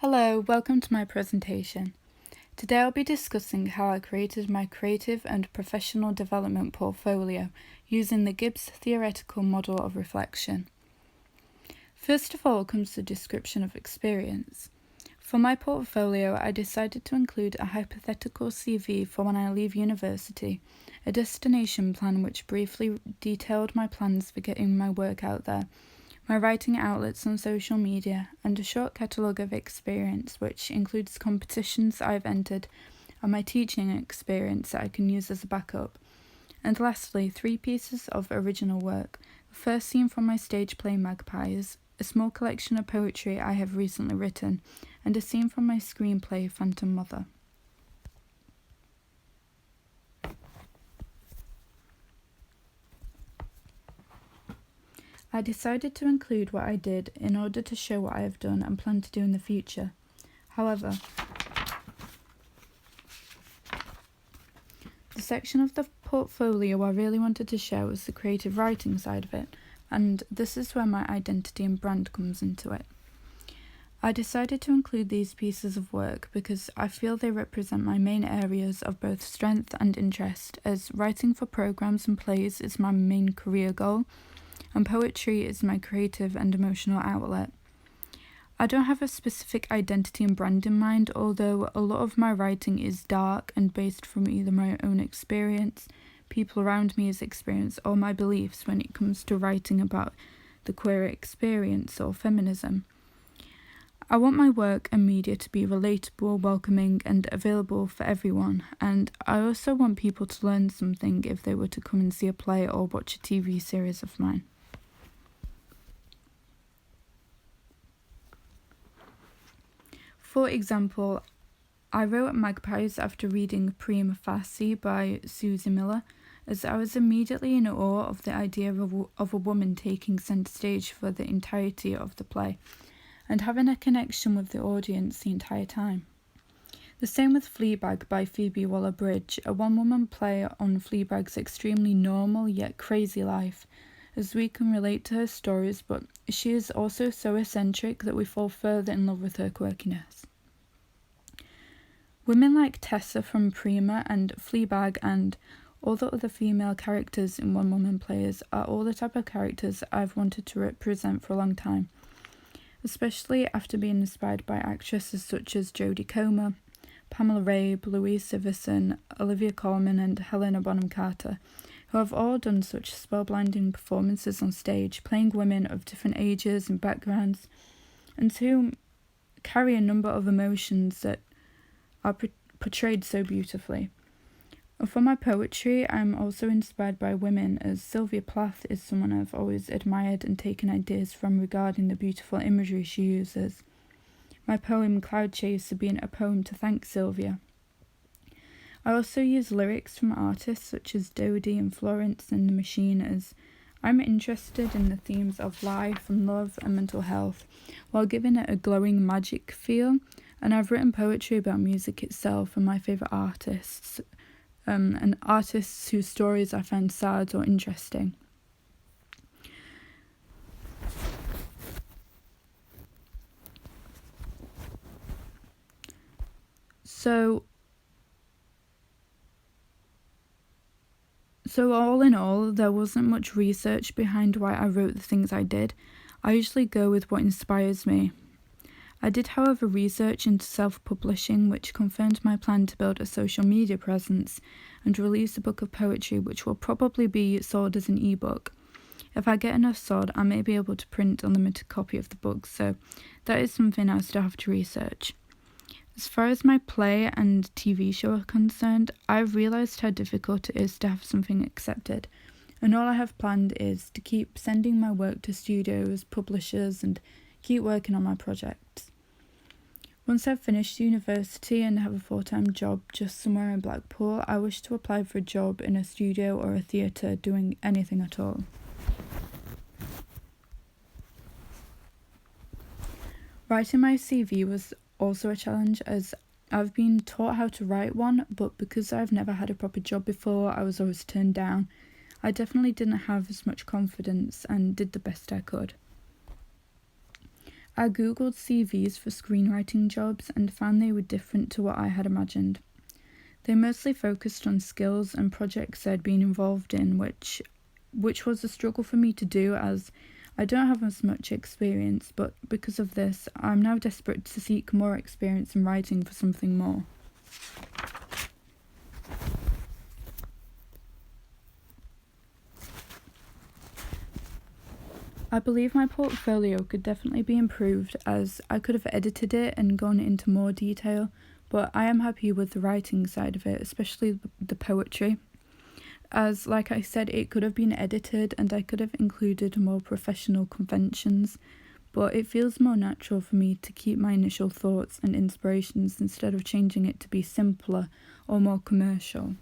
Hello, welcome to my presentation. Today I'll be discussing how I created my creative and professional development portfolio using the Gibbs theoretical model of reflection. First of all comes the description of experience. For my portfolio, I decided to include a hypothetical CV for when I leave university, a destination plan which briefly detailed my plans for getting my work out there, my writing outlets on social media, and a short catalogue of experience which includes competitions I've entered and my teaching experience that I can use as a backup. And lastly, 3 pieces of original work. The first scene from my stage play Magpies, a small collection of poetry I have recently written, and a scene from my screenplay Phantom Mother. I decided to include what I did in order to show what I have done and plan to do in the future. However, the section of the portfolio I really wanted to show was the creative writing side of it, and this is where my identity and brand comes into it. I decided to include these pieces of work because I feel they represent my main areas of both strength and interest, as writing for programs and plays is my main career goal, and poetry is my creative and emotional outlet. I don't have a specific identity and brand in mind, although a lot of my writing is dark and based from either my own experience, people around me's experience, or my beliefs when it comes to writing about the queer experience or feminism. I want my work and media to be relatable, welcoming, and available for everyone, and I also want people to learn something if they were to come and see a play or watch a TV series of mine. For example, I wrote Magpies after reading Prima Facie by Susie Miller, as I was immediately in awe of the idea of a woman taking centre stage for the entirety of the play, and having a connection with the audience the entire time. The same with Fleabag by Phoebe Waller-Bridge, a one-woman play on Fleabag's extremely normal yet crazy life, as we can relate to her stories, but she is also so eccentric that we fall further in love with her quirkiness. Women like Tessa from Prima and Fleabag and all the other female characters in one-woman plays are all the type of characters I've wanted to represent for a long time, especially after being inspired by actresses such as Jodie Comer, Pamela Rabe, Louise Siverson, Olivia Colman and Helena Bonham Carter, who have all done such spellblinding performances on stage, playing women of different ages and backgrounds, and who carry a number of emotions that are portrayed so beautifully. For my poetry, I'm also inspired by women, as Sylvia Plath is someone I've always admired and taken ideas from regarding the beautiful imagery she uses. My poem Cloud Chaser being a poem to thank Sylvia. I also use lyrics from artists such as Dodie and Florence and The Machine, as I'm interested in the themes of life and love and mental health, while giving it a glowing magic feel, and I've written poetry about music itself and my favourite artists, and artists whose stories I find sad or interesting. So all in all, there wasn't much research behind why I wrote the things I did. I usually go with what inspires me. I did, however, research into self-publishing, which confirmed my plan to build a social media presence and release a book of poetry which will probably be sold as an ebook. If I get enough sold, I may be able to print a limited copy of the book, so that is something I still have to research. As far as my play and TV show are concerned, I've realised how difficult it is to have something accepted, and all I have planned is to keep sending my work to studios, publishers, and keep working on my projects. Once I've finished university and have a full-time job just somewhere in Blackpool, I wish to apply for a job in a studio or a theatre doing anything at all. Writing my CV was also a challenge, as I've been taught how to write one, but because I've never had a proper job before, I was always turned down. I definitely didn't have as much confidence and did the best I could. I googled CVs for screenwriting jobs and found they were different to what I had imagined. They mostly focused on skills and projects I'd been involved in, which was a struggle for me to do as I don't have as much experience, but because of this, I'm now desperate to seek more experience in writing for something more. I believe my portfolio could definitely be improved as I could have edited it and gone into more detail, but I am happy with the writing side of it, especially the poetry. As, like I said, it could have been edited and I could have included more professional conventions, but it feels more natural for me to keep my initial thoughts and inspirations instead of changing it to be simpler or more commercial.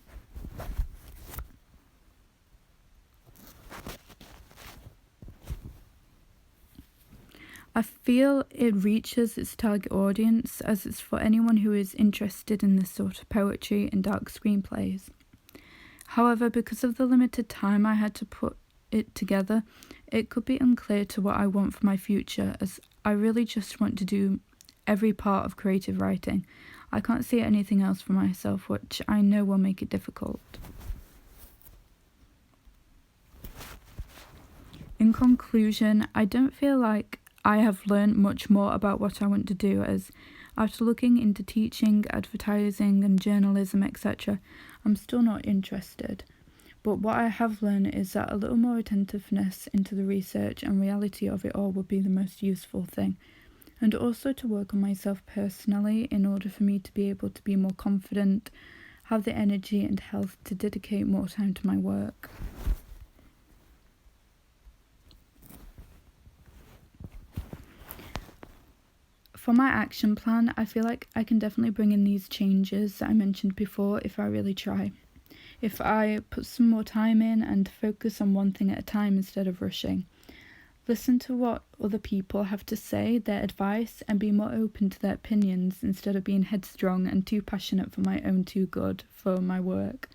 I feel it reaches its target audience as it's for anyone who is interested in this sort of poetry and dark screenplays. However, because of the limited time I had to put it together, it could be unclear to what I want for my future, as I really just want to do every part of creative writing. I can't see anything else for myself, which I know will make it difficult. In conclusion, I don't feel like I have learned much more about what I want to do, as after looking into teaching, advertising and journalism, etc., I'm still not interested. But what I have learned is that a little more attentiveness into the research and reality of it all would be the most useful thing. And also to work on myself personally in order for me to be able to be more confident, have the energy and health to dedicate more time to my work. For my action plan, I feel like I can definitely bring in these changes that I mentioned before if I really try. If I put some more time in and focus on one thing at a time instead of rushing. Listen to what other people have to say, their advice, and be more open to their opinions instead of being headstrong and too passionate for my own too good for my work.